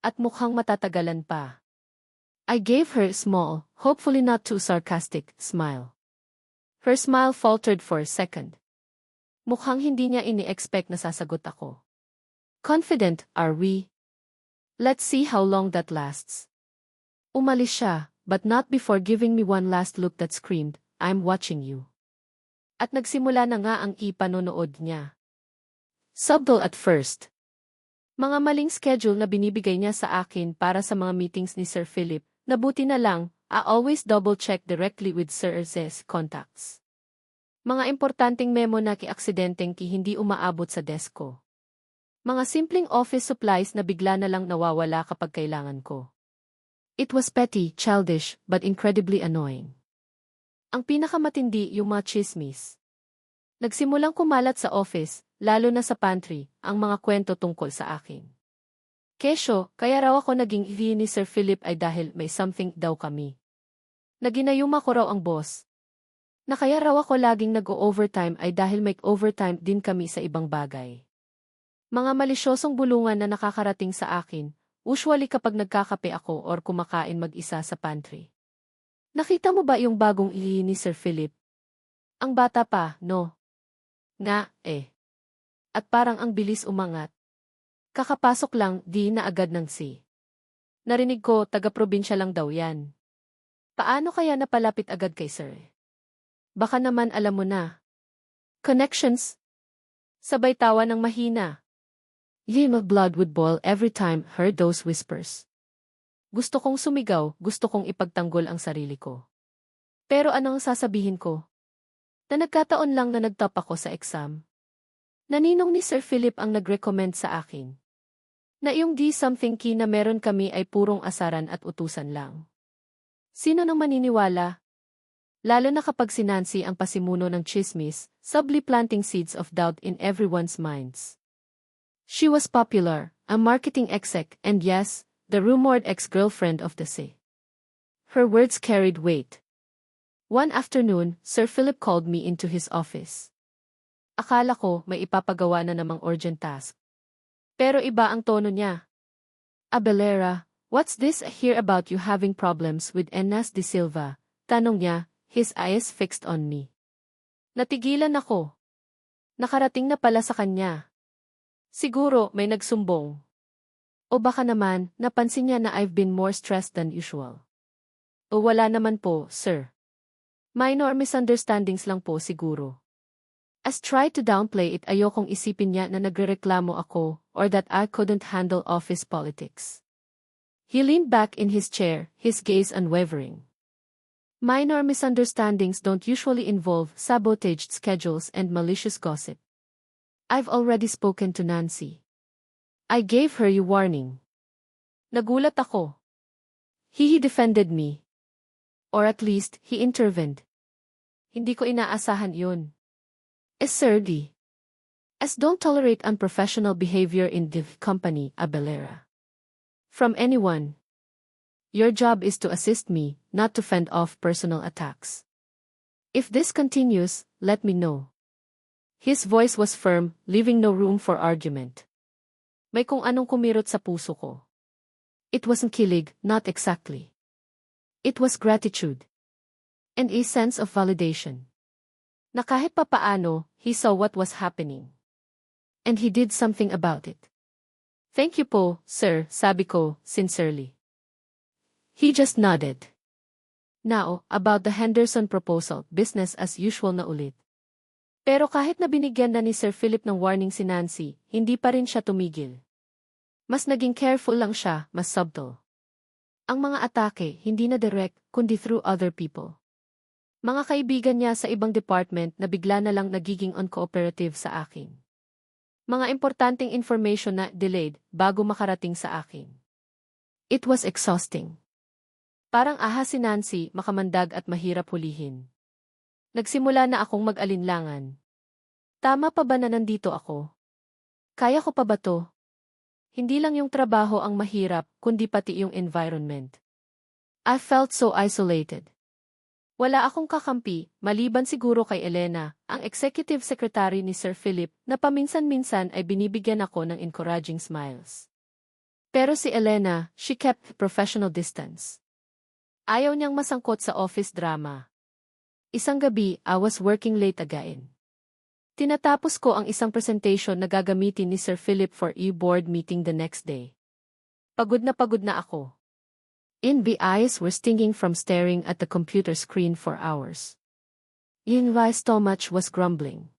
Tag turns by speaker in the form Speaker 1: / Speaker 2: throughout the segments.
Speaker 1: At mukhang matatagalan pa. I gave her a small, hopefully not too sarcastic, smile. Her smile faltered for a second. Mukhang hindi niya ini-expect na sasagot ako. Confident, are we? Let's see how long that lasts. Umalis siya, but not before giving me one last look that screamed, I'm watching you. At nagsimula na nga ang ipanonood niya. Subtle at first. Mga maling schedule na binibigay niya sa akin para sa mga meetings ni Sir Philip, nabuti na lang, I always double-check directly with Sir Z's contacts. Mga importanteng memo na ki-aksidenteng hindi umaabot sa desk ko. Mga simpleng office supplies na bigla na lang nawawala kapag kailangan ko. It was petty, childish, but incredibly annoying. Ang pinakamatindi yung mga chismis. Nagsimulang kumalat sa office, lalo na sa pantry, ang mga kwento tungkol sa akin. Kesyo, kaya raw ako naging ni Sir Philip ay dahil may something daw kami. Naginayuma ko raw ang boss. Na kaya raw ako laging nag-o-overtime ay dahil may overtime din kami sa ibang bagay. Mga malisyosong bulungan na nakakarating sa akin, usually kapag nagkakape ako or kumakain mag-isa sa pantry. Nakita mo ba yung bagong ni Sir Philip? Ang bata pa, no? Nga, eh. At parang ang bilis umangat. Kakapasok lang, di na agad ng si. Narinig ko, taga-probinsya lang daw yan. Paano kaya napalapit agad kay Sir? Baka naman alam mo na. Connections? Sabay tawa ng mahina. My blood would boil every time heard those whispers. Gusto kong sumigaw, gusto kong ipagtanggol ang sarili ko. Pero anong sasabihin ko? Na nagkataon lang na nagtop ako sa exam. Naninong ni Sir Philip ang nag-recommend sa akin. Na yung di something key na meron kami ay purong asaran at utusan lang. Sino nang maniniwala? Lalo na kapag si Nancy ang pasimuno ng chismis, subtly planting seeds of doubt in everyone's minds. She was popular, a marketing exec, and yes, the rumored ex-girlfriend of the C. Her words carried weight. One afternoon, Sir Philip called me into his office. Akala ko may ipapagawa na namang urgent task. Pero iba ang tono niya. Abelera, what's this I hear about you having problems with Enas de Silva? Tanong niya, his eyes fixed on me. Natigilan ako. Nakarating na pala sa kanya. Siguro may nagsumbong. O baka naman, napansin niya na I've been more stressed than usual. O wala naman po, sir. Minor misunderstandings lang po siguro. As tried to downplay it, ayokong isipin niya na nagrereklamo ako or that I couldn't handle office politics. He leaned back in his chair, his gaze unwavering. Minor misunderstandings don't usually involve sabotaged schedules and malicious gossip. I've already spoken to Nancy. I gave her your warning. Nagulat ako. He defended me. Or at least, he intervened. Hindi ko inaasahan yun. Sir. As don't tolerate unprofessional behavior in the company, Abelera. From anyone. Your job is to assist me, not to fend off personal attacks. If this continues, let me know. His voice was firm, leaving no room for argument. May kung anong kumirot sa puso ko. It wasn't kilig, not exactly. It was gratitude. And a sense of validation. Na kahit papaano, he saw what was happening. And he did something about it. Thank you po, sir, sabi ko, sincerely. He just nodded. Now, about the Henderson proposal, business as usual na ulit. Pero kahit na binigyan na ni Sir Philip ng warning si Nancy, hindi pa rin siya tumigil. Mas naging careful lang siya, mas subtle. Ang mga atake, hindi na direct, kundi through other people. Mga kaibigan niya sa ibang department na bigla na lang nagiging uncooperative sa akin. Mga importanteng information na delayed bago makarating sa akin. It was exhausting. Parang ahas si Nancy, makamandag at mahirap hulihin. Nagsimula na akong mag-alinlangan. Tama pa ba na nandito ako? Kaya ko pa ba to? Hindi lang yung trabaho ang mahirap, kundi pati yung environment. I felt so isolated. Wala akong kakampi, maliban siguro kay Elena, ang executive secretary ni Sir Philip, na paminsan-minsan ay binibigyan ako ng encouraging smiles. Pero si Elena, she kept professional distance. Ayaw niyang masangkot sa office drama. Isang gabi, I was working late again. Tinatapos ko ang isang presentation na gagamitin ni Sir Philip for e-board meeting the next day. Pagod na ako. My eyes were stinging from staring at the computer screen for hours. My stomach was grumbling.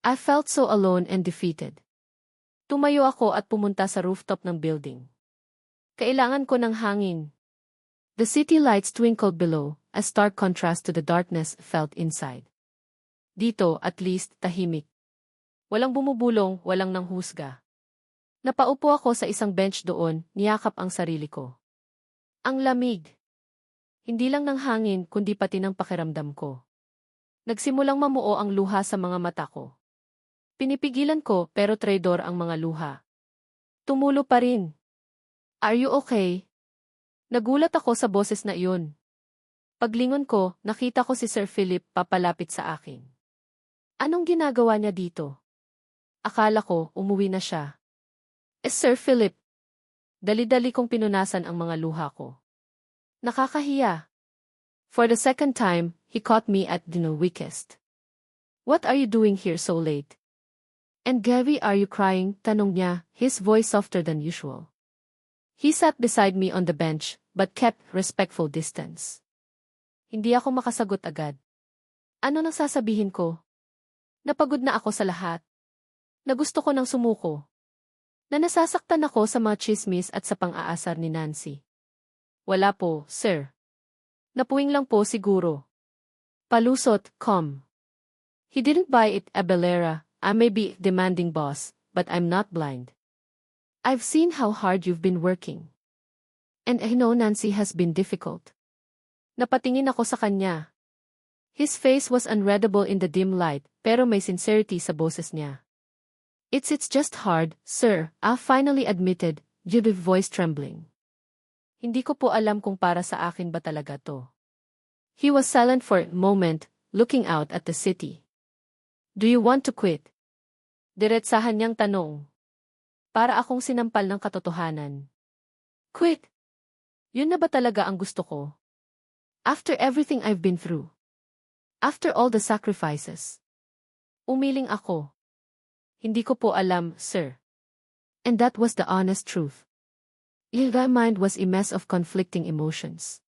Speaker 1: I felt so alone and defeated. Tumayo ako at pumunta sa rooftop ng building. Kailangan ko ng hangin. The city lights twinkled below, a stark contrast to the darkness felt inside. Dito, at least, tahimik. Walang bumubulong, walang nanghusga. Napaupo ako sa isang bench doon, niyakap ang sarili ko. Ang lamig. Hindi lang ng hangin kundi pati ng pakiramdam ko. Nagsimulang mamuo ang luha sa mga mata ko. Pinipigilan ko pero traidor ang mga luha. Tumulo pa rin. Are you okay? Nagulat ako sa boses na iyon. Paglingon ko, nakita ko si Sir Philip papalapit sa akin. Anong ginagawa niya dito? Akala ko, umuwi na siya. Sir Philip. Dali-dali kong pinunasan ang mga luha ko. Nakakahiya. For the second time, he caught me at the weakest. What are you doing here so late? And Gary, are you crying? Tanong niya, his voice softer than usual. He sat beside me on the bench, but kept respectful distance. Hindi ako makasagot agad. Ano nang sasabihin ko? Napagod na ako sa lahat. Na gusto ko nang sumuko. Na nasasaktan ako sa mga chismis at sa pang-aasar ni Nancy. Wala po, sir. Napuwing lang po siguro. Palusot, calm. He didn't buy it, Abelera. I may be demanding boss, but I'm not blind. I've seen how hard you've been working. And I know Nancy has been difficult. Napatingin ako sa kanya. His face was unreadable in the dim light, pero may sincerity sa boses niya. It's just hard, sir, I finally admitted, with voice trembling. Hindi ko po alam kung para sa akin ba talaga to. He was silent for a moment, looking out at the city. Do you want to quit? Diretsahan niyang tanong. Para akong sinampal ng katotohanan. Quit? Yun na ba talaga ang gusto ko? After everything I've been through. After all the sacrifices. Umiling ako. Hindi ko po alam, sir. And that was the honest truth. My mind was a mess of conflicting emotions.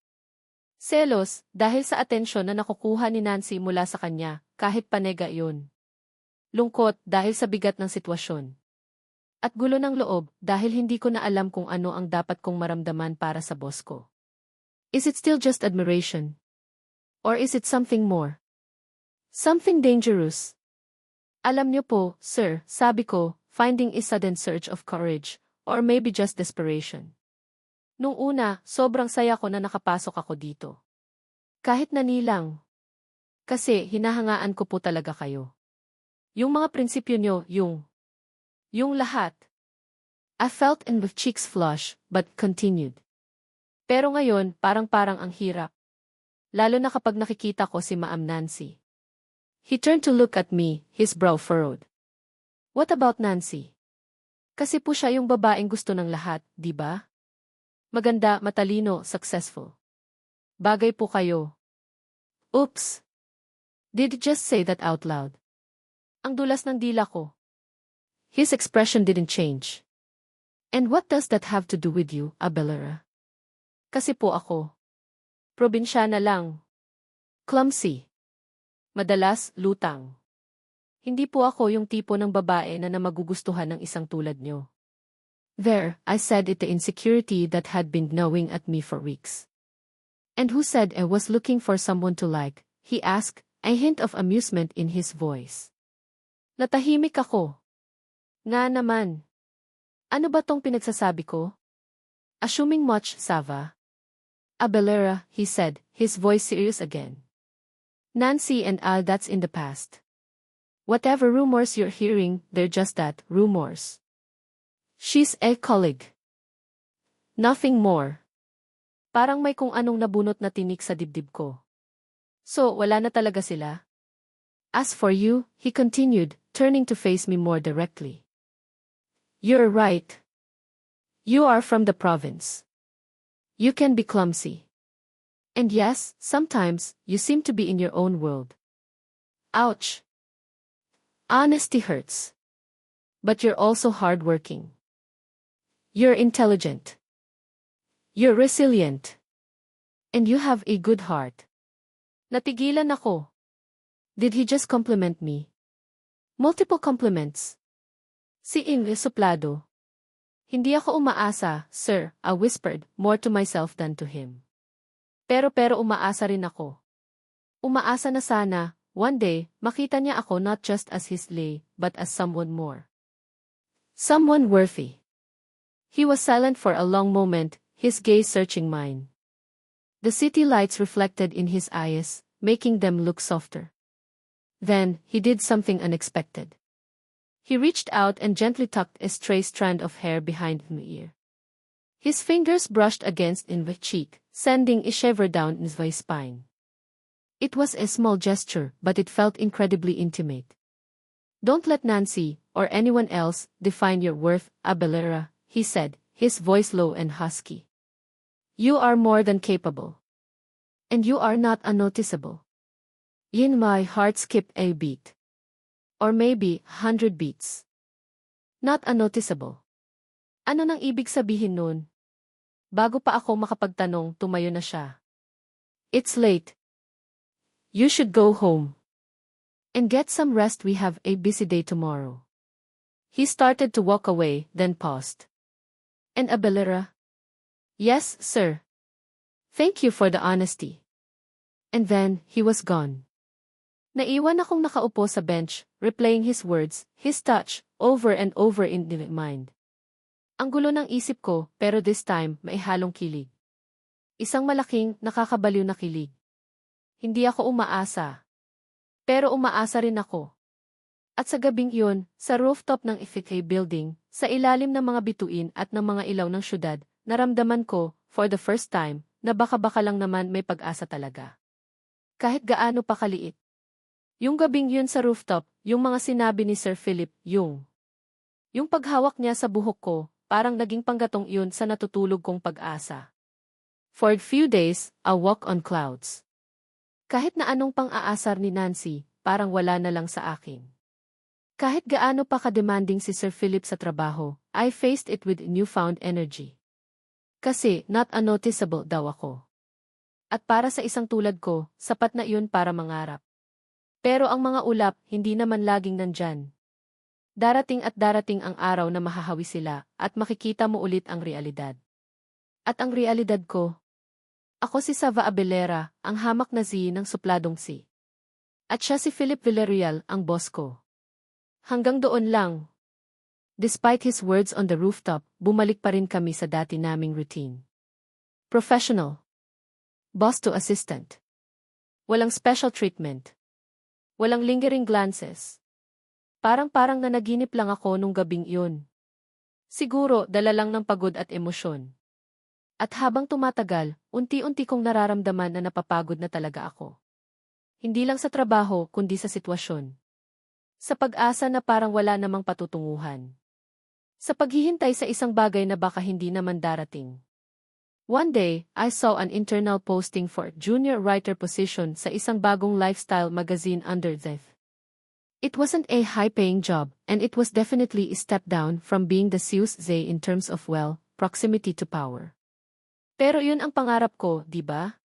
Speaker 1: Selos, dahil sa atensyon na nakukuha ni Nancy mula sa kanya, kahit panega iyon. Lungkot dahil sa bigat ng sitwasyon. At gulo ng loob dahil hindi ko na alam kung ano ang dapat kong maramdaman para sa boss ko. Is it still just admiration? Or is it something more? Something dangerous? Alam niyo po, sir, sabi ko, finding a sudden surge of courage, or maybe just desperation. Nung una, sobrang saya ko na nakapasok ako dito. Kahit nanilang. Kasi hinahangaan ko po talaga kayo. Yung mga prinsipyo niyo, yung lahat. I felt in with cheeks flush, but continued. Pero ngayon, parang ang hirap. Lalo na kapag nakikita ko si Ma'am Nancy. He turned to look at me, his brow furrowed. What about Nancy? Kasi po siya yung babaeng gusto ng lahat, di ba? Maganda, matalino, successful. Bagay po kayo. Oops. Did you just say that out loud? Ang dulas ng dila ko. His expression didn't change. And what does that have to do with you, Abelera? Kasi po ako. Probinsyana lang. Clumsy. Madalas, lutang. Hindi po ako yung tipo ng babae na magugustuhan ng isang tulad nyo. There, I said it the insecurity that had been gnawing at me for weeks. And who said I was looking for someone to like? He asked, a hint of amusement in his voice. Natahimik ako. Nga naman. Ano ba tong pinagsasabi ko? Assuming much, Sava. Abelera, he said, his voice serious again. Nancy and I, that's in the past. Whatever rumors you're hearing, they're just that, rumors. She's a colleague. Nothing more. Parang may kung anong nabunot na tinik sa dibdib ko. So, wala na talaga sila? As for you, he continued, turning to face me more directly. You're right. You are from the province. You can be clumsy. And yes, sometimes, you seem to be in your own world. Ouch. Honesty hurts. But you're also hardworking. You're intelligent. You're resilient. And you have a good heart. Natigilan ako. Did he just compliment me? Multiple compliments. Si Ingrid suplado. Hindi ako umaasa, sir, I whispered, more to myself than to him. Pero umaasa rin ako. Umaasa na sana, one day, makita niya ako not just as his lay, but as someone more. Someone worthy. He was silent for a long moment, his gaze searching mine. The city lights reflected in his eyes, making them look softer. Then, he did something unexpected. He reached out and gently tucked a stray strand of hair behind my ear. His fingers brushed against my cheek, sending a shiver down my spine. It was a small gesture, but it felt incredibly intimate. Don't let Nancy, or anyone else, define your worth, Abelera, he said, his voice low and husky. You are more than capable. And you are not unnoticeable. In my heart skipped a beat. Or maybe 100 beats. Not unnoticeable. Ano nang ibig sabihin nun? Bago pa ako makapagtanong, tumayo na siya. It's late. You should go home. And get some rest, we have a busy day tomorrow. He started to walk away, then paused. And Abelera? Yes, sir. Thank you for the honesty. And then, he was gone. Naiwan akong nakaupo sa bench, replaying his words, his touch, over and over in my mind. Ang gulo ng isip ko, pero this time, may halong kilig. Isang malaking, nakakabaliw na kilig. Hindi ako umaasa. Pero umaasa rin ako. At sa gabing yun, sa rooftop ng FK building, sa ilalim ng mga bituin at ng mga ilaw ng syudad, naramdaman ko, for the first time, na baka-baka lang naman may pag-asa talaga. Kahit gaano pa kaliit. Yung gabing yun sa rooftop, yung mga sinabi ni Sir Philip, yung paghawak niya sa buhok ko, parang naging panggatong yun sa natutulog kong pag-asa. For a few days, I walk on clouds. Kahit na anong pang-aasar ni Nancy, parang wala na lang sa akin. Kahit gaano pa ka-demanding si Sir Philip sa trabaho, I faced it with newfound energy. Kasi, not unnoticeable daw ako. At para sa isang tulad ko, sapat na iyon para mangarap. Pero ang mga ulap, hindi naman laging nandyan. Darating at darating ang araw na mahahawi sila, at makikita mo ulit ang realidad. At ang realidad ko, ako si Sava Abelera, ang hamak na Z ng supladong si. At siya si Philip Villarreal, ang boss ko. Hanggang doon lang. Despite his words on the rooftop, bumalik pa rin kami sa dati naming routine. Professional. Boss to assistant. Walang special treatment. Walang lingering glances. Parang nanaginip lang ako nung gabing iyon. Siguro, dala lang ng pagod at emosyon. At habang tumatagal, unti-unti kong nararamdaman na napapagod na talaga ako. Hindi lang sa trabaho, kundi sa sitwasyon. Sa pag-asa na parang wala namang patutunguhan. Sa paghihintay sa isang bagay na baka hindi naman darating. One day, I saw an internal posting for junior writer position sa isang bagong lifestyle magazine under Zef. It wasn't a high-paying job, and it was definitely a step down from being the Zeus Zay in terms of proximity to power. Pero yun ang pangarap ko, di ba?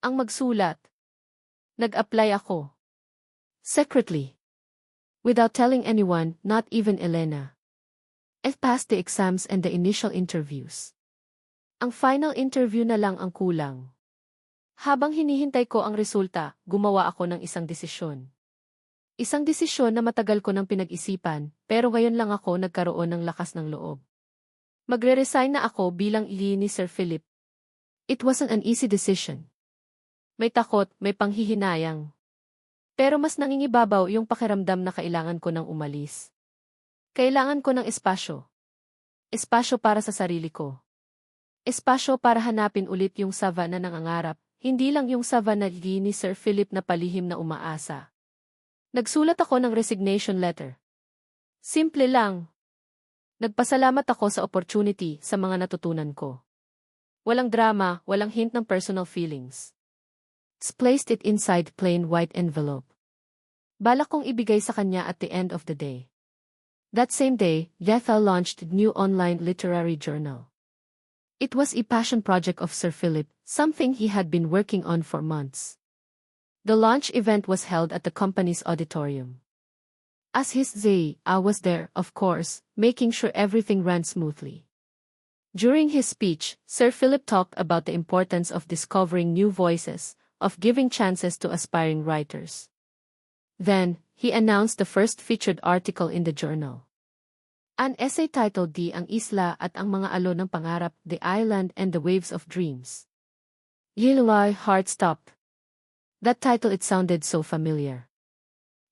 Speaker 1: Ang magsulat. Nag-apply ako. Secretly. Without telling anyone, not even Elena. I passed the exams and the initial interviews. Ang final interview na lang ang kulang. Habang hinihintay ko ang resulta, gumawa ako ng isang desisyon. Isang desisyon na matagal ko nang pinag-isipan, pero ngayon lang ako nagkaroon ng lakas ng loob. Magre-resign na ako bilang ili ni Sir Philip. It wasn't an easy decision. May takot, may panghihinayang. Pero mas nangingibabaw yung pakiramdam na kailangan ko nang umalis. Kailangan ko ng espasyo. Espasyo para sa sarili ko. Espasyo para hanapin ulit yung Sava na nangangarap, hindi lang yung Sava na ni Sir Philip na palihim na umaasa. Nagsulat ako ng resignation letter. Simple lang. Nagpasalamat ako sa opportunity sa mga natutunan ko. Walang drama, walang hint ng personal feelings. Placed it inside plain white envelope. Balak kong ibigay sa kanya at the end of the day. That same day, Jethel launched a new online literary journal. It was a passion project of Sir Philip, something he had been working on for months. The launch event was held at the company's auditorium. As his Zay, I was there, of course, making sure everything ran smoothly. During his speech, Sir Philip talked about the importance of discovering new voices, of giving chances to aspiring writers. Then, he announced the first featured article in the journal. An essay titled Di ang Isla at ang mga alon ng pangarap, The Island and the Waves of Dreams. My heart stopped. That title, it sounded so familiar.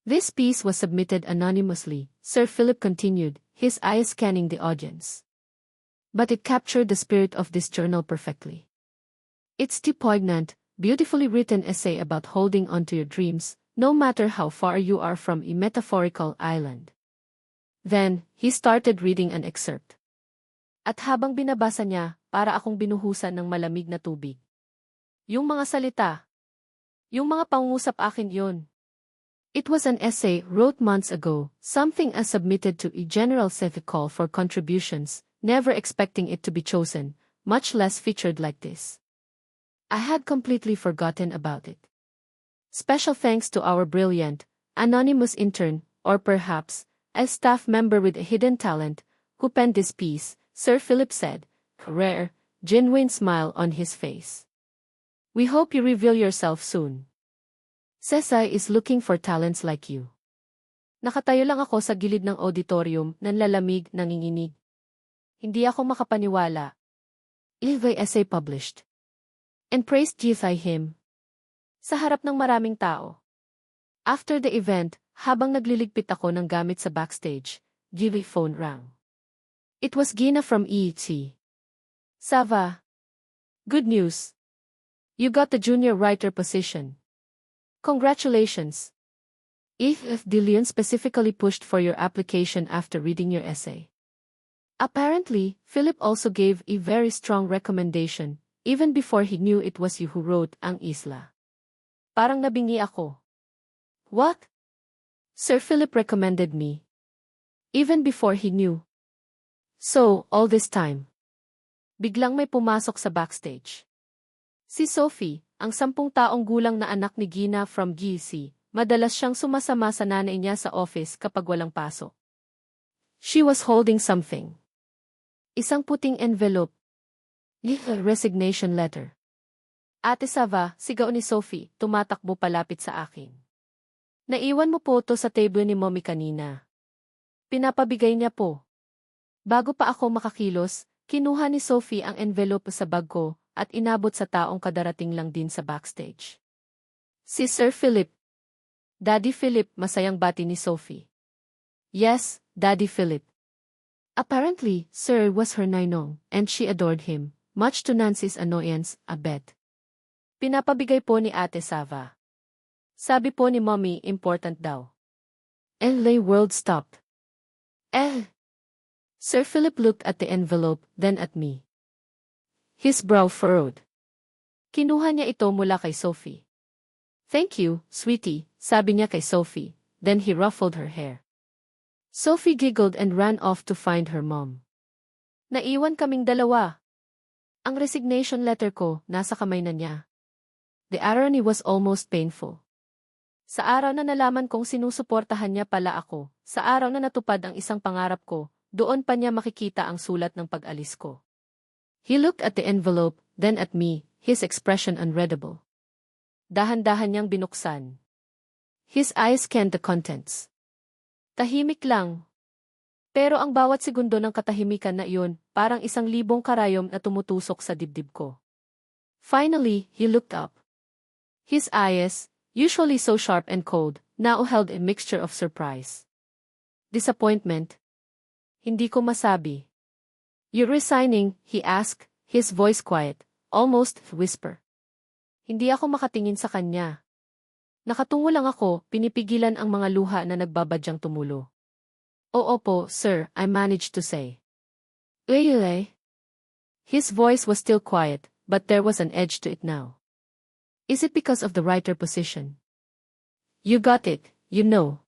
Speaker 1: This piece was submitted anonymously, Sir Philip continued, his eyes scanning the audience. But it captured the spirit of this journal perfectly. It's the poignant, beautifully written essay about holding on to your dreams, no matter how far you are from a metaphorical island. Then, he started reading an excerpt. At habang binabasa niya, para akong binuhusan ng malamig na tubig. Yung mga salita. Yung mga pangungusap akin yun. It was an essay wrote months ago, something I submitted to a general civic call for contributions, never expecting it to be chosen, much less featured like this. I had completely forgotten about it. Special thanks to our brilliant, anonymous intern, or perhaps, a staff member with a hidden talent, who penned this piece, Sir Philip said, a rare, genuine smile on his face. We hope you reveal yourself soon. Sesay is looking for talents like you. Nakatayo lang ako sa gilid ng auditorium, nanlalamig, nanginginig. Hindi ako makapaniwala. Ilvay essay published. And praised Jethai him. Sa harap ng maraming tao. After the event, habang nagliligpit ako ng gamit sa backstage, Jethai's phone rang. It was Gina from EET. Sava. Good news. You got the junior writer position. Congratulations. If De Leon specifically pushed for your application after reading your essay. Apparently, Philip also gave a very strong recommendation, even before he knew it was you who wrote Ang Isla. Parang nabingi ako. What? Sir Philip recommended me. Even before he knew. So, all this time. Biglang may pumasok sa backstage. Si Sophie, ang 10 taong gulang na anak ni Gina from GC, madalas siyang sumasama sa nanay niya sa office kapag walang pasok. She was holding something. Isang puting envelope. A resignation letter. Ate Sava, sigaw ni Sophie, tumatakbo palapit sa akin. Naiwan mo po to sa table ni Mommy kanina. Pinapabigay niya po. Bago pa ako makakilos, kinuha ni Sophie ang envelope sa bag ko at inabot sa taong kadarating lang din sa backstage. Si Sir Philip. Daddy Philip, masayang bati ni Sophie. Yes, Daddy Philip. Apparently, Sir was her ninong, and she adored him, much to Nancy's annoyance, I bet. Pinapabigay po ni Ate Sava. Sabi po ni Mommy, important daw. LA world stopped. Sir Philip looked at the envelope, then at me. His brow furrowed. Kinuha niya ito mula kay Sophie. Thank you, sweetie, sabi niya kay Sophie, then he ruffled her hair. Sophie giggled and ran off to find her mom. Naiwan kaming dalawa. Ang resignation letter ko, nasa kamay na niya. The irony was almost painful. Sa araw na nalaman kong sinusuportahan niya pala ako, sa araw na natupad ang isang pangarap ko, doon pa niya makikita ang sulat ng pag-alis ko. He looked at the envelope, then at me, his expression unreadable. Dahan-dahan niyang binuksan. His eyes scanned the contents. Tahimik lang. Pero ang bawat segundo ng katahimikan na iyon, parang 1,000 karayom na tumutusok sa dibdib ko. Finally, he looked up. His eyes, usually so sharp and cold, now held a mixture of surprise. Disappointment. Hindi ko masabi. You're resigning, he asked, his voice quiet, almost whisper. Hindi ako makatingin sa kanya. Nakatungo lang ako, pinipigilan ang mga luha na nagbabadyang tumulo. Oo po, sir, I managed to say. Really? His voice was still quiet, but there was an edge to it now. Is it because of the writer position? You got it, you know.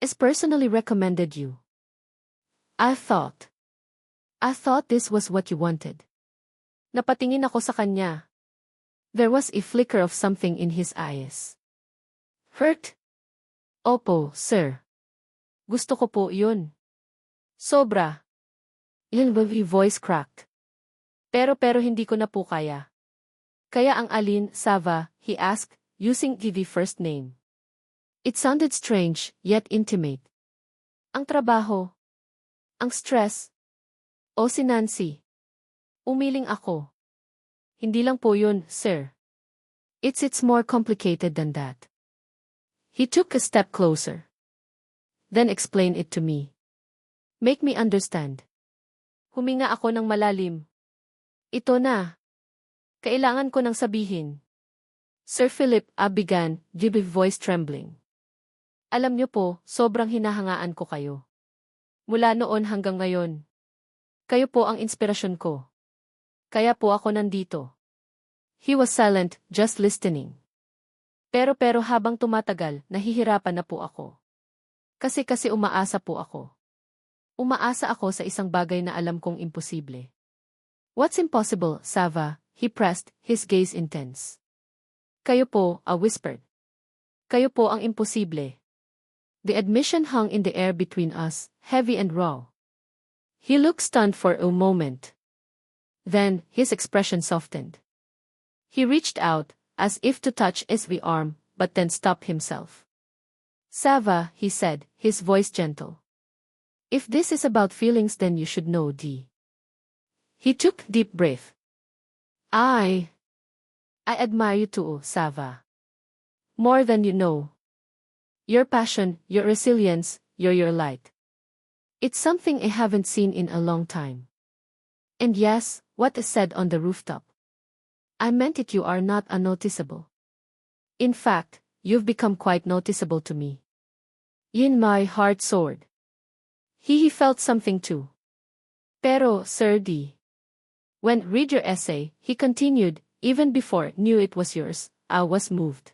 Speaker 1: It's personally recommended you. I thought this was what you wanted. Napatingin ako sa kanya. There was a flicker of something in his eyes. Hurt? Opo, sir. Gusto ko po yun. Sobra. Yung voice cracked. Pero hindi ko na po kaya. Kaya ang alin, Sava, he asked, using the first name. It sounded strange, yet intimate. Ang trabaho. Ang stress. O si Nancy. Umiling ako. Hindi lang po yun, sir. It's more complicated than that. He took a step closer. Then explained it to me. Make me understand. Huminga ako ng malalim. Ito na. Kailangan ko nang sabihin. Sir Philip, I began, with voice trembling. Alam niyo po, sobrang hinahangaan ko kayo. Mula noon hanggang ngayon. Kayo po ang inspirasyon ko. Kaya po ako nandito. He was silent, just listening. Pero habang tumatagal, nahihirapan na po ako. Kasi umaasa po ako. Umaasa ako sa isang bagay na alam kong imposible. What's impossible, Sava? He pressed, his gaze intense. Kayo po, I whispered. Kayo po ang imposible. The admission hung in the air between us, heavy and raw. He looked stunned for a moment. Then, his expression softened. He reached out, as if to touch Sva's arm, but then stopped himself. Sava, he said, his voice gentle. If this is about feelings, then you should know D. He took a deep breath. I admire you too, Sava. More than you know. Your passion, your resilience, your light. It's something I haven't seen in a long time. And yes, what is said on the rooftop. I meant it, you are not unnoticeable. In fact, you've become quite noticeable to me. In my heart soared. He felt something too. Pero, Sir D. When read your essay, he continued, even before knew it was yours, I was moved.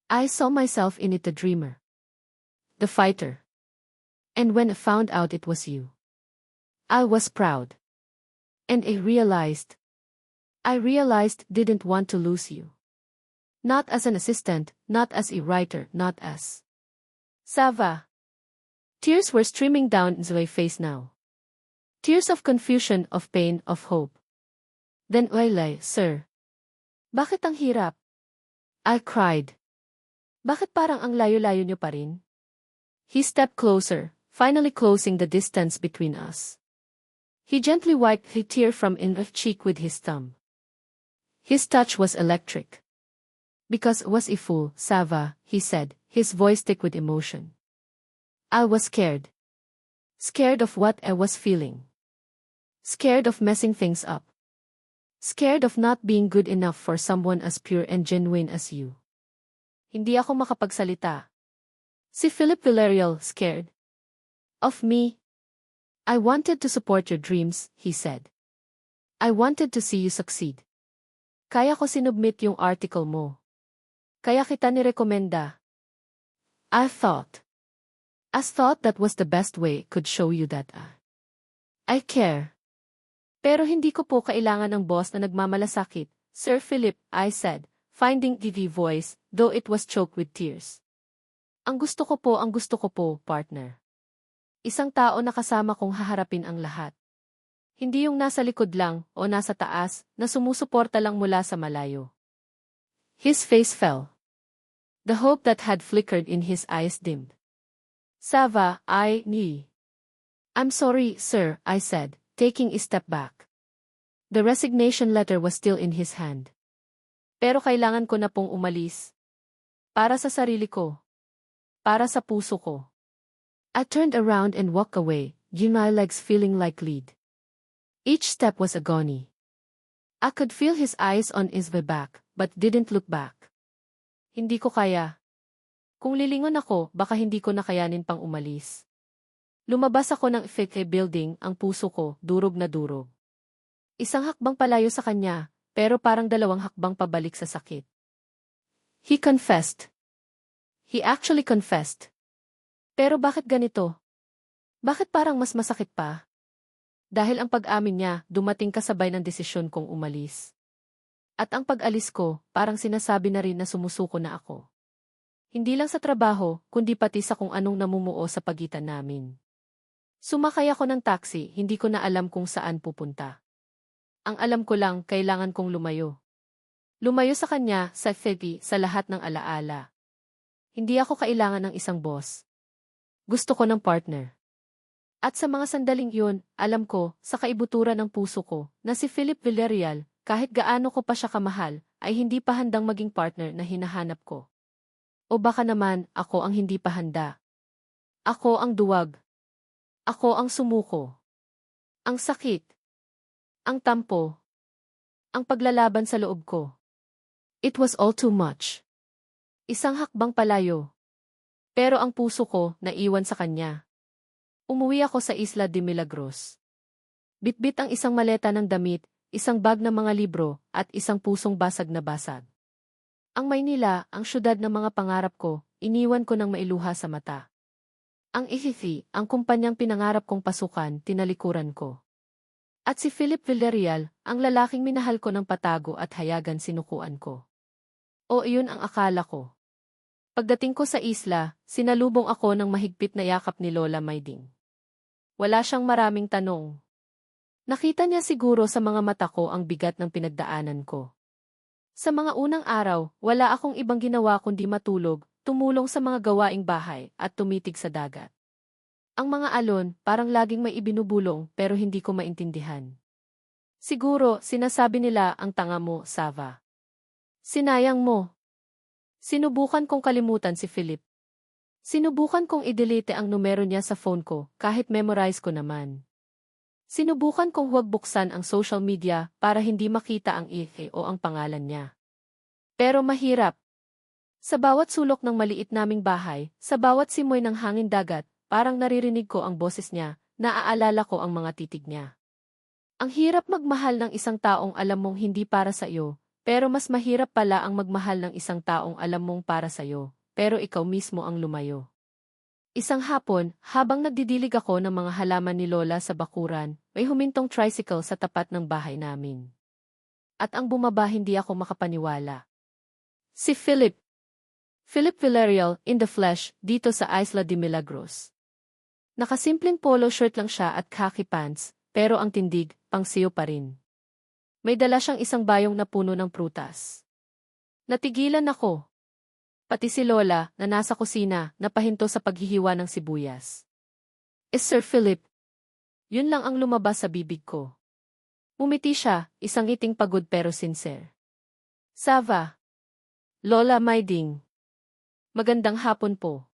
Speaker 1: I saw myself in it, the dreamer. The fighter. And when I found out it was you, I was proud. And I realized didn't want to lose you. Not as an assistant, not as a writer, not as Sava. Tears were streaming down Sva's face now. Tears of confusion, of pain, of hope. Then why, sir? Bakit ang hirap? I cried. Bakit parang ang layo-layo niyo pa rin? He stepped closer, finally closing the distance between us. He gently wiped a tear from her cheek with his thumb. His touch was electric. Because I was a fool, Sava, he said, his voice thick with emotion. I was scared. Scared of what I was feeling. Scared of messing things up. Scared of not being good enough for someone as pure and genuine as you. Hindi ako makapagsalita. Si Philip Villarreal, scared. Of me? I wanted to support your dreams, he said. I wanted to see you succeed. Kaya ko sinubmit yung article mo. Kaya kita nirekomenda. I thought that was the best way could show you that I care. Pero hindi ko po kailangan ng boss na nagmamalasakit, Sir Philip, I said, finding the voice, though it was choked with tears. Ang gusto ko po, partner. Isang tao na kasama kong haharapin ang lahat. Hindi yung nasa likod lang o nasa taas na sumusuporta lang mula sa malayo. His face fell. The hope that had flickered in his eyes dimmed. Sava, I'm sorry, sir, I said, taking a step back. The resignation letter was still in his hand. Pero kailangan ko na pong umalis. Para sa sarili ko. Para sa puso ko. I turned around and walked away, my legs feeling like lead. Each step was agony. I could feel his eyes on Sva's back, but didn't look back. Hindi ko kaya. Kung lilingon ako, baka hindi ko nakayanin pang umalis. Lumabas ako ng FK building, ang puso ko, durog na durog. Isang hakbang palayo sa kanya, pero parang dalawang hakbang pabalik sa sakit. He confessed. He actually confessed. Pero bakit ganito? Bakit parang mas masakit pa? Dahil ang pag-amin niya, dumating kasabay ng desisyon kong umalis. At ang pag-alis ko, parang sinasabi na rin na sumusuko na ako. Hindi lang sa trabaho, kundi pati sa kung anong namumuo sa pagitan namin. Sumakay ako ng taxi, hindi ko na alam kung saan pupunta. Ang alam ko lang, kailangan kong lumayo. Lumayo sa kanya, sa Fegi, sa lahat ng alaala. Hindi ako kailangan ng isang boss. Gusto ko ng partner. At sa mga sandaling yun, alam ko, sa kaibuturan ng puso ko, na si Philip Villarreal, kahit gaano ko pa siya kamahal, ay hindi pa handang maging partner na hinahanap ko. O baka naman, ako ang hindi pa handa. Ako ang duwag. Ako ang sumuko. Ang sakit. Ang tampo. Ang paglalaban sa loob ko. It was all too much. Isang hakbang palayo. Pero ang puso ko, naiwan sa kanya. Umuwi ako sa Isla de Milagros. Bitbit ang isang maleta ng damit, isang bag ng mga libro, at isang pusong basag na basag. Ang Maynila, ang syudad ng mga pangarap ko, iniwan ko ng mailuha sa mata. Ang Ihithi, ang kumpanyang pinangarap kong pasukan, tinalikuran ko. At si Philip Villarreal, ang lalaking minahal ko ng patago at hayagan sinukuan ko. O iyon ang akala ko. Pagdating ko sa isla, sinalubong ako ng mahigpit na yakap ni Lola Mayding. Wala siyang maraming tanong. Nakita niya siguro sa mga mata ko ang bigat ng pinagdaanan ko. Sa mga unang araw, wala akong ibang ginawa kundi matulog, tumulong sa mga gawaing bahay, at tumitig sa dagat. Ang mga alon, parang laging may ibinubulong pero hindi ko maintindihan. Siguro, sinasabi nila ang tanga mo, Sava. Sinayang mo. Sinubukan kong kalimutan si Philip. Sinubukan kong i-delete ang numero niya sa phone ko, kahit memorize ko naman. Sinubukan kong huwag buksan ang social media para hindi makita ang ihe o ang pangalan niya. Pero mahirap. Sa bawat sulok ng maliit naming bahay, sa bawat simoy ng hangin dagat, parang naririnig ko ang boses niya, naaalala ko ang mga titig niya. Ang hirap magmahal ng isang taong alam mong hindi para sa iyo, pero mas mahirap pala ang magmahal ng isang taong alam mong para sa iyo, pero ikaw mismo ang lumayo. Isang hapon, habang nagdidilig ako ng mga halaman ni Lola sa bakuran, may humintong tricycle sa tapat ng bahay namin. At ang bumaba hindi ako makapaniwala. Si Philip. Philip Villarreal, in the flesh, dito sa Isla de Milagros. Nakasimpleng polo shirt lang siya at khaki pants, pero ang tindig, pangsiyo pa rin. May dala siyang isang bayong na puno ng prutas. Natigilan ako. Pati si Lola, na nasa kusina, napahinto sa paghihiwa ng sibuyas. Sir Philip. Yun lang ang lumabas sa bibig ko. Mumiti siya, isang ngiting pagod pero sincere. Sava. Lola Mayding. Magandang hapon po.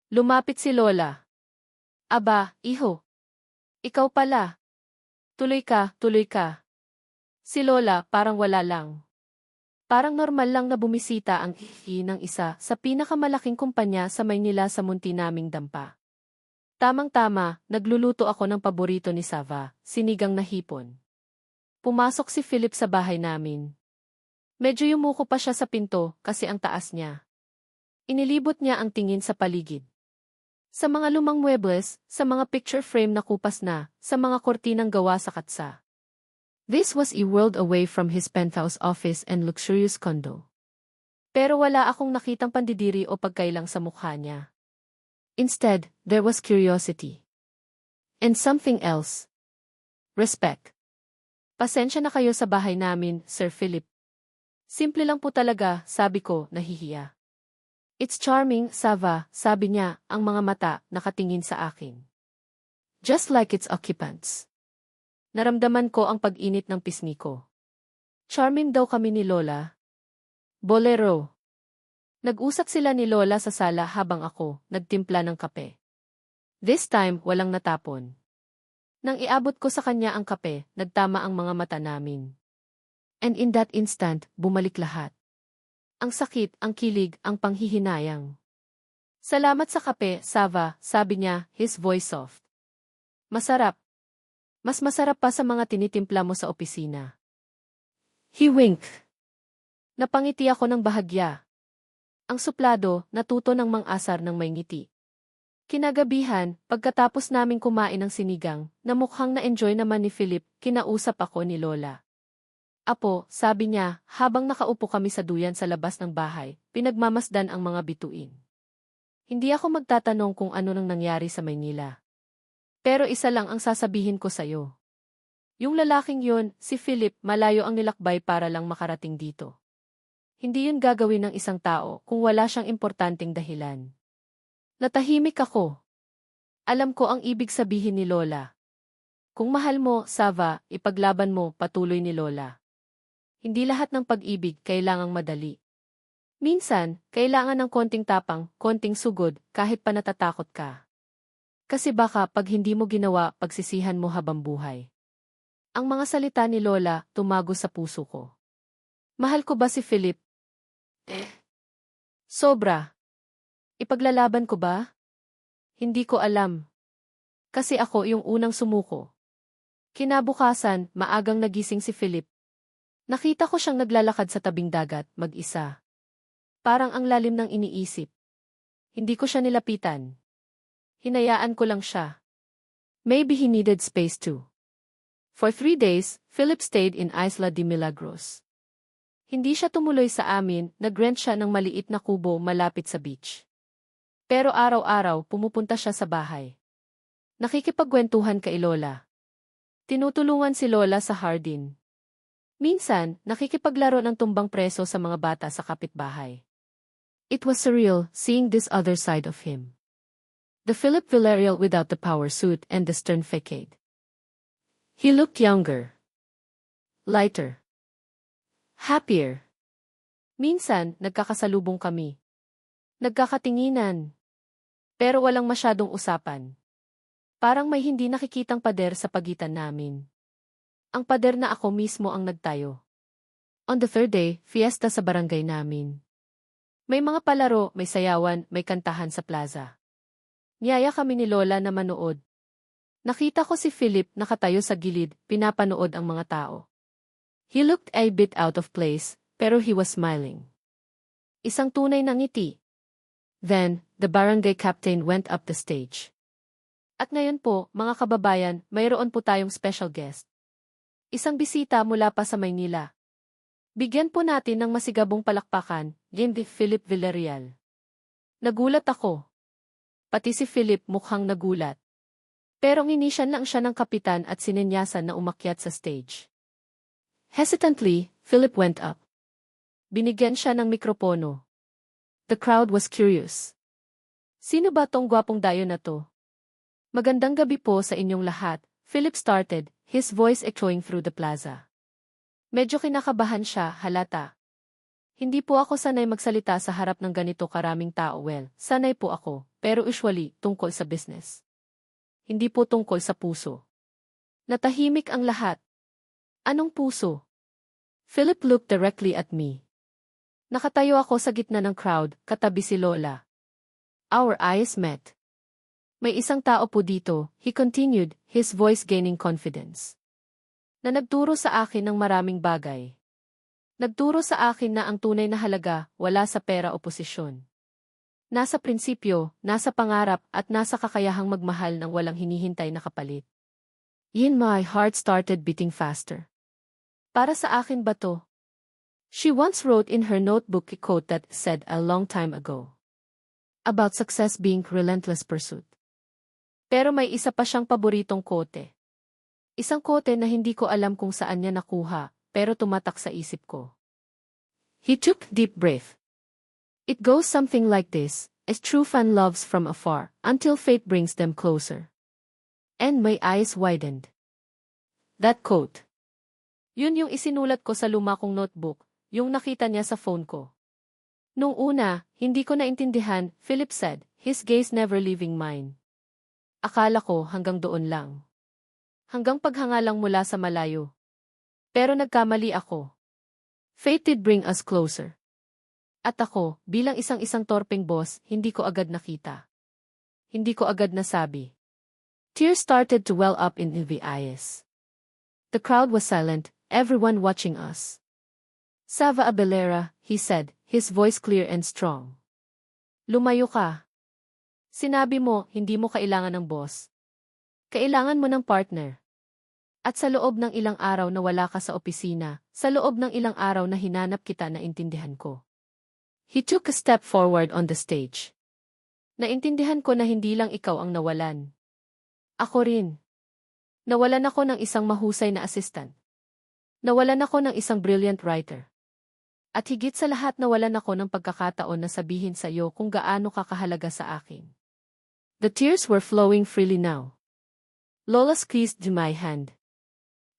Speaker 1: Lumapit si Lola. Aba, iho. Ikaw pala. Tuloy ka, tuloy ka. Si Lola parang wala lang. Parang normal lang na bumisita ang hihi ng isa sa pinakamalaking kumpanya sa Maynila sa munti naming dampa. Tamang-tama, nagluluto ako ng paborito ni Sava, sinigang na hipon. Pumasok si Philip sa bahay namin. Medyo yumuko pa siya sa pinto kasi ang taas niya. Inilibot niya ang tingin sa paligid. Sa mga lumang muebles, sa mga picture frame na kupas na, sa mga kortinang gawa sa katsa. This was a world away from his penthouse office and luxurious condo. Pero wala akong nakitang pandidiri o pagkailang sa mukha niya. Instead, there was curiosity. And something else. Respect. Pasensya na kayo sa bahay namin, Sir Philip. Simple lang po talaga, sabi ko, nahihiya. It's charming, Sava, sabi niya, ang mga mata nakatingin sa akin. Just like its occupants. Naramdaman ko ang pag-init ng pisngi ko. Charming daw kami ni Lola. Bolero. Nag-usap sila ni Lola sa sala habang ako, nagtimpla ng kape. This time, walang natapon. Nang iabot ko sa kanya ang kape, nagtama ang mga mata namin. And in that instant, bumalik lahat. Ang sakit, ang kilig, ang panghihinayang. Salamat sa kape, Sava, sabi niya, his voice soft. Masarap. Mas masarap pa sa mga tinitimpla mo sa opisina. He winked. Napangiti ako ng bahagya. Ang suplado, natuto ng mang-asar ng may ngiti. Kinagabihan, pagkatapos naming kumain ng sinigang, na mukhang na-enjoy naman ni Philip, kinausap ako ni Lola. Apo, sabi niya, habang nakaupo kami sa duyan sa labas ng bahay, pinagmamasdan ang mga bituin. Hindi ako magtatanong kung ano nang nangyari sa Maynila. Pero isa lang ang sasabihin ko sa'yo. Yung lalaking yun, si Philip, malayo ang nilakbay para lang makarating dito. Hindi yun gagawin ng isang tao kung wala siyang importanteng dahilan. Natahimik ako. Alam ko ang ibig sabihin ni Lola. Kung mahal mo, Sava, ipaglaban mo, patuloy ni Lola. Hindi lahat ng pag-ibig kailangang madali. Minsan, kailangan ng konting tapang, konting sugod, kahit pa natatakot ka. Kasi baka pag hindi mo ginawa, pagsisihan mo habang buhay. Ang mga salita ni Lola, tumago sa puso ko. Mahal ko ba si Philip? Sobra. Ipaglalaban ko ba? Hindi ko alam. Kasi ako yung unang sumuko. Kinabukasan, maagang nagising si Philip. Nakita ko siyang naglalakad sa tabing dagat, mag-isa. Parang ang lalim ng iniisip. Hindi ko siya nilapitan. Hinayaan ko lang siya. Maybe he needed space too. For 3 days, Philip stayed in Isla de Milagros. Hindi siya tumuloy sa amin, nag-rent siya ng maliit na kubo malapit sa beach. Pero araw-araw pumupunta siya sa bahay. Nakikipagkwentuhan kay Lola. Tinutulungan si Lola sa hardin. Minsan, nakikipaglaro ng tumbang preso sa mga bata sa kapitbahay. It was surreal seeing this other side of him. The Philip Villarreal without the power suit and the stern facade. He looked younger. Lighter. Happier. Minsan, nagkakasalubong kami. Nagkakatinginan. Pero walang masyadong usapan. Parang may hindi nakikitang pader sa pagitan namin. Ang pader na ako mismo ang nagtayo. On the 3rd day, fiesta sa barangay namin. May mga palaro, may sayawan, may kantahan sa plaza. Niyaya kami ni Lola na manood. Nakita ko si Philip nakatayo sa gilid, pinapanood ang mga tao. He looked a bit out of place, pero he was smiling. Isang tunay na ngiti. Then, the barangay captain went up the stage. At ngayon po, mga kababayan, mayroon po tayong special guest. Isang bisita mula pa sa Maynila. Bigyan po natin ng masigabong palakpakan, Philip Villarreal. Nagulat ako. Pati si Philip mukhang nagulat. Pero nginisyan lang siya ng kapitan at sinenyasan na umakyat sa stage. Hesitantly, Philip went up. Binigyan siya ng mikropono. The crowd was curious. Sino ba tong gwapong dayo na to? Magandang gabi po sa inyong lahat, Philip started, his voice echoing through the plaza. Medyo kinakabahan siya, halata. Hindi po ako sanay magsalita sa harap ng ganito karaming tao. Well, sanay po ako, pero usually, tungkol sa business. Hindi po tungkol sa puso. Natahimik ang lahat. Anong puso? Philip looked directly at me. Nakatayo ako sa gitna ng crowd, katabi si Lola. Our eyes met. May isang tao po dito, he continued, his voice gaining confidence. Na nagturo sa akin ng maraming bagay. Nagturo sa akin na ang tunay na halaga, wala sa pera o posisyon. Nasa prinsipyo, nasa pangarap at nasa kakayahang magmahal ng walang hinihintay na kapalit. In my heart started beating faster. Para sa akin ba to? She once wrote in her notebook a quote that said a long time ago. About success being relentless pursuit. Pero may isa pa siyang paboritong quote. Isang quote na hindi ko alam kung saan niya nakuha, pero tumatak sa isip ko. He took deep breath. It goes something like this, as true fan loves from afar, until fate brings them closer. And my eyes widened. That quote. Yun yung isinulat ko sa luma kong notebook, yung nakita niya sa phone ko. Nung una, hindi ko naintindihan, Philip said, his gaze never leaving mine. Akala ko hanggang doon lang. Hanggang paghangalang mula sa malayo. Pero nagkamali ako. Fate did bring us closer. At ako, bilang isang torpeng boss, hindi ko agad nakita. Hindi ko agad nasabi. Tears started to well up in the eyes. The crowd was silent, everyone watching us. Sava Abelera, he said, his voice clear and strong. Lumayo ka. Sinabi mo, hindi mo kailangan ng boss. Kailangan mo ng partner. At sa loob ng ilang araw na wala ka sa opisina, sa loob ng ilang araw na hinanap kita na intindihan ko. He took a step forward on the stage. Naintindihan ko na hindi lang ikaw ang nawalan. Ako rin. Nawalan ako ng isang mahusay na assistant. Nawalan ako ng isang brilliant writer. At higit sa lahat nawalan ako ng pagkakataon na sabihin sa iyo kung gaano ka kahalaga sa akin. The tears were flowing freely now. Lola squeezed my hand.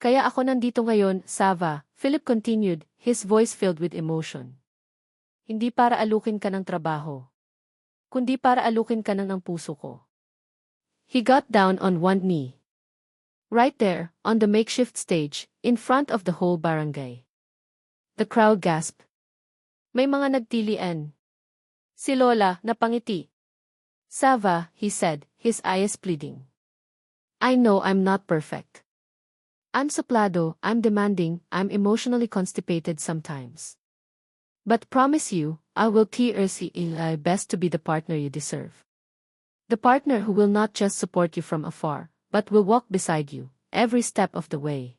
Speaker 1: Kaya ako nandito ngayon, Sava, Philip continued, his voice filled with emotion. Hindi para alukin ka ng trabaho. Kundi para alukin ka ng puso ko. He got down on one knee. Right there, on the makeshift stage, in front of the whole barangay. The crowd gasped. May mga nagtilian. Si Lola, napangiti. Sava, he said, his eyes pleading. I know I'm not perfect. I'm suplado, I'm demanding, I'm emotionally constipated sometimes. But promise you, I will TRC my best to be the partner you deserve. The partner who will not just support you from afar, but will walk beside you, every step of the way.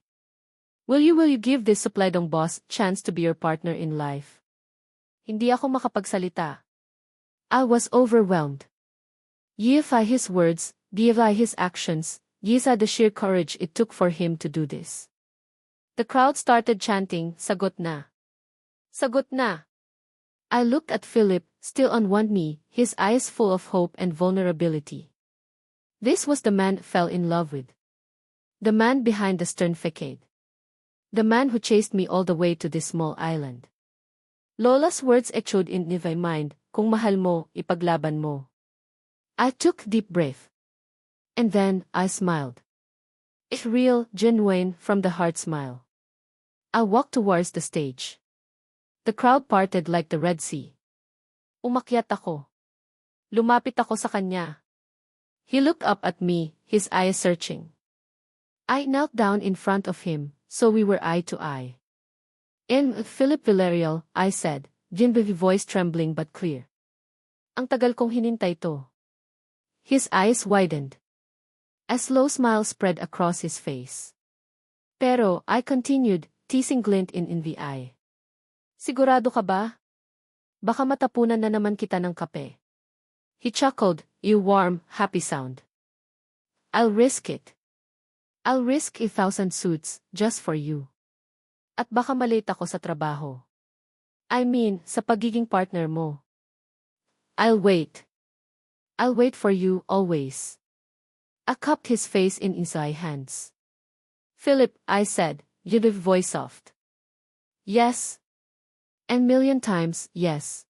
Speaker 1: Will you give this supladong boss chance to be your partner in life? Hindi ako makapagsalita. I was overwhelmed. Yify his words, Yify his actions, Yisa the sheer courage it took for him to do this. The crowd started chanting, Sagot na. Sagot na. I looked at Philip, still on one knee, his eyes full of hope and vulnerability. This was the man I fell in love with. The man behind the stern facade. The man who chased me all the way to this small island. Lola's words echoed in my mind, kung mahal mo, ipaglaban mo. I took deep breath. And then, I smiled. A real, genuine, from the heart smile. I walked towards the stage. The crowd parted like the Red Sea. Umakyat ako. Lumapit ako sa kanya. He looked up at me, his eyes searching. I knelt down in front of him, so we were eye to eye. In Philip Villarreal, I said, Jinbevi voice trembling but clear. Ang tagal kong hinintay to. His eyes widened. A slow smile spread across his face. Pero, I continued, teasing glint in the eye. Sigurado ka ba? Baka matapunan na naman kita ng kape. He chuckled, you warm, happy sound. I'll risk it. I'll risk 1,000 suits, just for you. At baka malate ako sa trabaho. I mean, sa pagiging partner mo. I'll wait. I'll wait for you, always. I cupped his face in his hands. Philip, I said, your voice soft. Yes. And million times, yes.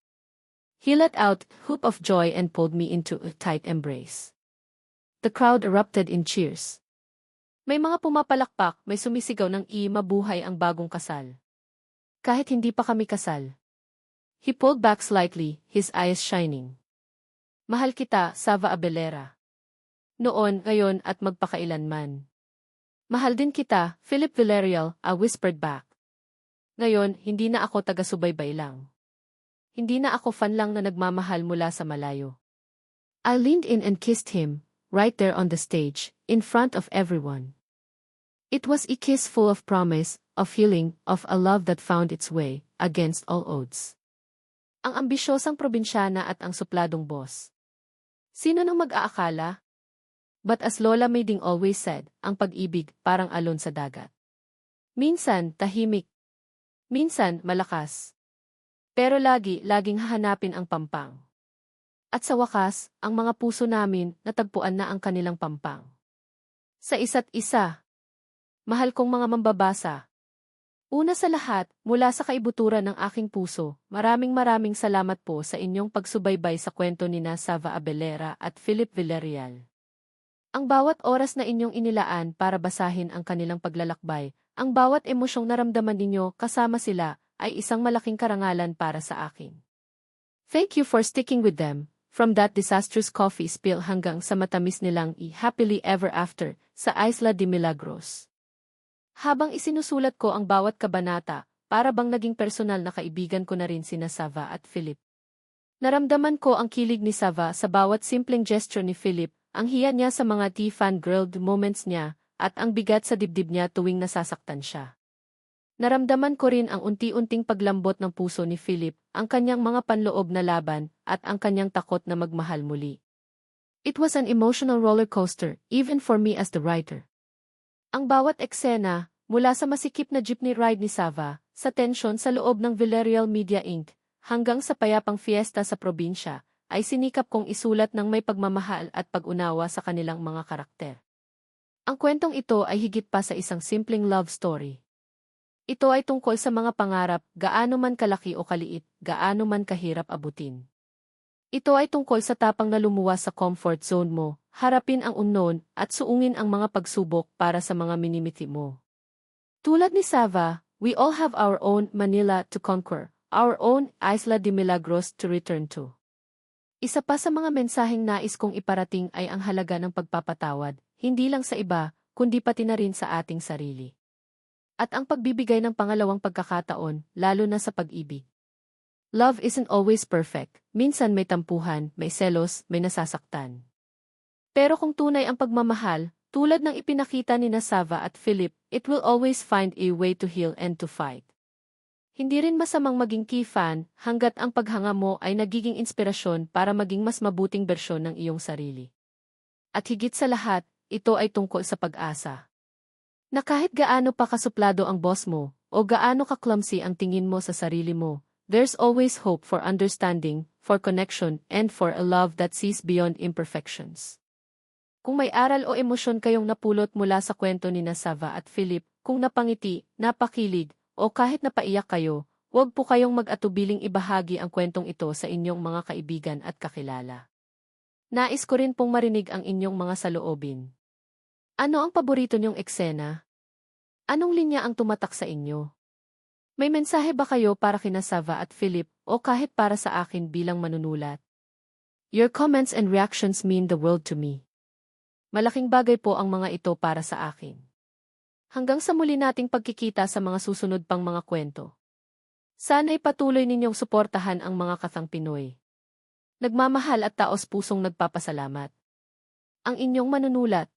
Speaker 1: He let out a whoop of joy and pulled me into a tight embrace. The crowd erupted in cheers. May mga pumapalakpak, may sumisigaw ng mabuhay ang bagong kasal. Kahit hindi pa kami kasal. He pulled back slightly, his eyes shining. Mahal kita, Sava Abelera. Noon, ngayon at magpakailanman. Mahal din kita, Philip Villarreal, I whispered back. Ngayon, hindi na ako taga-subaybay lang. Hindi na ako fan lang na nagmamahal mula sa malayo. I leaned in and kissed him, right there on the stage, in front of everyone. It was a kiss full of promise, of healing, of a love that found its way, against all odds. Ang ambisyosang probinsyana at ang supladong boss. Sino nang mag-aakala? But as Lola Mayding always said, ang pag-ibig parang alon sa dagat. Minsan, tahimik. Minsan, malakas. Pero laging hahanapin ang pampang. At sa wakas, ang mga puso namin natagpuan na ang kanilang pampang. Sa isa't isa. Mahal kong mga mambabasa. Una sa lahat, mula sa kaibuturan ng aking puso, maraming salamat po sa inyong pagsubaybay sa kwento ni Sava Abelera at Philip Villarreal. Ang bawat oras na inyong inilaan para basahin ang kanilang paglalakbay, ang bawat emosyong naramdaman ninyo kasama sila, ay isang malaking karangalan para sa akin. Thank you for sticking with them, from that disastrous coffee spill hanggang sa matamis nilang happily ever after sa Isla de Milagros. Habang isinusulat ko ang bawat kabanata, para bang naging personal na kaibigan ko na rin sina Sava at Philip. Naramdaman ko ang kilig ni Sava sa bawat simpleng gesture ni Philip, ang hiya niya sa mga tea-fan-girled moments niya, at ang bigat sa dibdib niya tuwing nasasaktan siya. Naramdaman ko rin ang unti-unting paglambot ng puso ni Philip, ang kanyang mga panloob na laban, at ang kanyang takot na magmahal muli. It was an emotional roller coaster, even for me as the writer. Ang bawat eksena, mula sa masikip na jeepney ride ni Sava, sa tensyon sa loob ng Villarreal Media Inc., hanggang sa payapang fiesta sa probinsya, ay sinikap kong isulat ng may pagmamahal at pag-unawa sa kanilang mga karakter. Ang kwentong ito ay higit pa sa isang simpleng love story. Ito ay tungkol sa mga pangarap, gaano man kalaki o kaliit, gaano man kahirap abutin. Ito ay tungkol sa tapang na lumuwas sa comfort zone mo, harapin ang unknown, at suungin ang mga pagsubok para sa mga minimiti mo. Tulad ni Sava, we all have our own Manila to conquer, our own Isla de Milagros to return to. Isa pa sa mga mensaheng nais kong iparating ay ang halaga ng pagpapatawad, hindi lang sa iba, kundi pati na rin sa ating sarili. At ang pagbibigay ng pangalawang pagkakataon, lalo na sa pag-ibig. Love isn't always perfect, minsan may tampuhan, may selos, may nasasaktan. Pero kung tunay ang pagmamahal, tulad ng ipinakita ni Sava at Philip, it will always find a way to heal and to fight. Hindi rin masamang maging key fan, hanggat ang paghanga mo ay nagiging inspirasyon para maging mas mabuting bersyon ng iyong sarili. At higit sa lahat, ito ay tungkol sa pag-asa. Na kahit gaano pa kasuplado ang boss mo, o gaano ka-clumsy ang tingin mo sa sarili mo, there's always hope for understanding, for connection, and for a love that sees beyond imperfections. Kung may aral o emosyon kayong napulot mula sa kwento ni Sava at Philip, kung napangiti, napakilig, o kahit napaiyak kayo, huwag po kayong mag-atubiling ibahagi ang kwentong ito sa inyong mga kaibigan at kakilala. Nais ko rin pong marinig ang inyong mga saloobin. Ano ang paborito niyong eksena? Anong linya ang tumatak sa inyo? May mensahe ba kayo para kina Sava at Philip o kahit para sa akin bilang manunulat? Your comments and reactions mean the world to me. Malaking bagay po ang mga ito para sa akin. Hanggang sa muli nating pagkikita sa mga susunod pang mga kwento. Sana'y patuloy ninyong suportahan ang mga kathang Pinoy. Nagmamahal at taos pusong nagpapasalamat. Ang inyong manunulat,